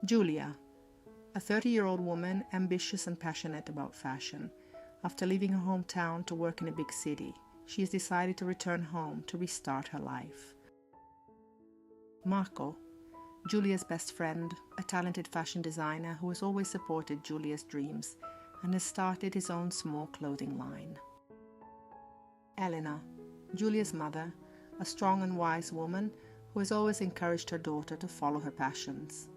Giulia, a 30-year-old woman ambitious and passionate about fashion. After leaving her hometown to work in a big city, she has decided to return home to restart her life. Marco, Giulia's best friend, a talented fashion designer who has always supported Giulia's dreams and has started his own small clothing line. Elena, Giulia's mother, a strong and wise woman who has always encouraged her daughter to follow her passions.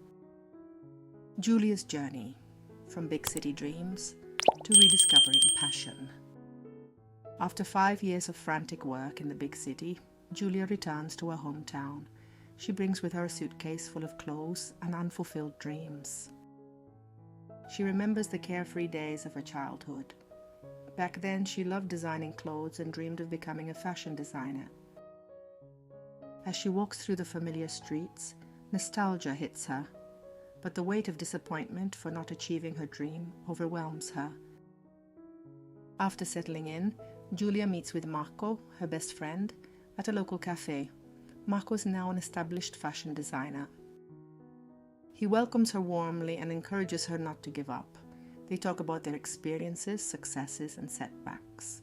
Giulia's journey, from big city dreams to rediscovering passion. After 5 years of frantic work in the big city, Giulia returns to her hometown. She brings with her a suitcase full of clothes and unfulfilled dreams. She remembers the carefree days of her childhood. Back then, she loved designing clothes and dreamed of becoming a fashion designer. As she walks through the familiar streets, nostalgia hits her, but the weight of disappointment for not achieving her dream overwhelms her. After settling in, Giulia meets with Marco, her best friend, at a local café. Marco is now an established fashion designer. He welcomes her warmly and encourages her not to give up. They talk about their experiences, successes, and setbacks.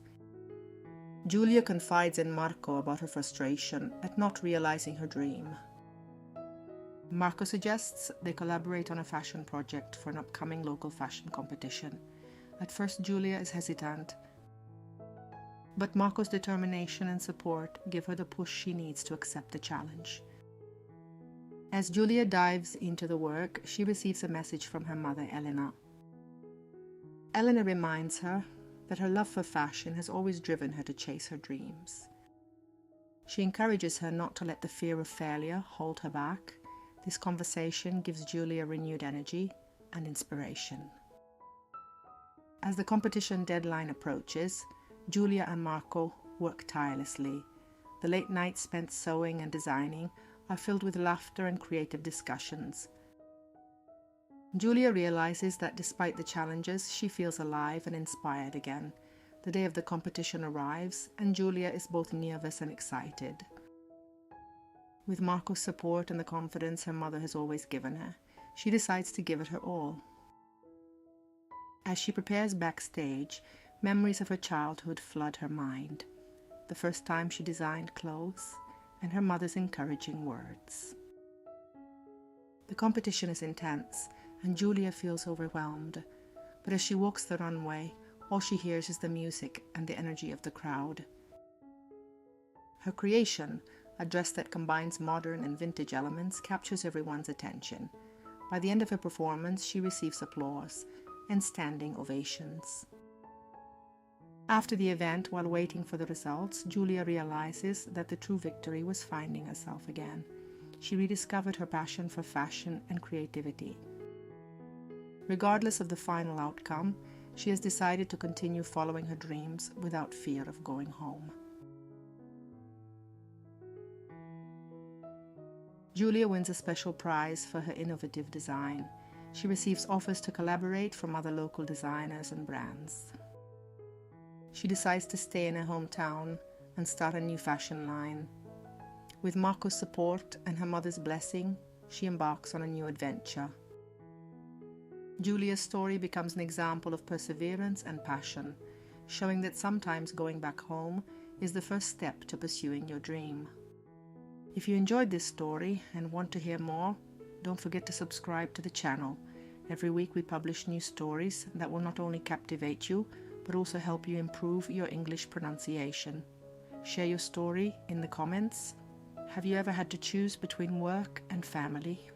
Giulia confides in Marco about her frustration at not realizing her dream. Marco suggests they collaborate on a fashion project for an upcoming local fashion competition. At first, Giulia is hesitant, but Marco's determination and support give her the push she needs to accept the challenge. As Giulia dives into the work, she receives a message from her mother, Elena. Elena reminds her that her love for fashion has always driven her to chase her dreams. She encourages her not to let the fear of failure hold her back. This conversation gives Giulia renewed energy and inspiration. As the competition deadline approaches, Giulia and Marco work tirelessly. The late nights spent sewing and designing are filled with laughter and creative discussions. Giulia realizes that despite the challenges, she feels alive and inspired again. The day of the competition arrives, and Giulia is both nervous and excited. With Marco's support and the confidence her mother has always given her, she decides to give it her all. As she prepares backstage, memories of her childhood flood her mind. The first time she designed clothes, and her mother's encouraging words. The competition is intense, and Giulia feels overwhelmed. But as she walks the runway, all she hears is the music and the energy of the crowd. Her creation, a dress that combines modern and vintage elements, captures everyone's attention. By the end of her performance, she receives applause and standing ovations. After the event, while waiting for the results, Giulia realizes that the true victory was finding herself again. She rediscovered her passion for fashion and creativity. Regardless of the final outcome, she has decided to continue following her dreams without fear of going home. Giulia wins a special prize for her innovative design. She receives offers to collaborate from other local designers and brands. She decides to stay in her hometown and start a new fashion line. With Marco's support and her mother's blessing, she embarks on a new adventure. Giulia's story becomes an example of perseverance and passion, showing that sometimes going back home is the first step to pursuing your dream. If you enjoyed this story and want to hear more, don't forget to subscribe to the channel. Every week we publish new stories that will not only captivate you, but also help you improve your English pronunciation. Share your story in the comments. Have you ever had to choose between work and family?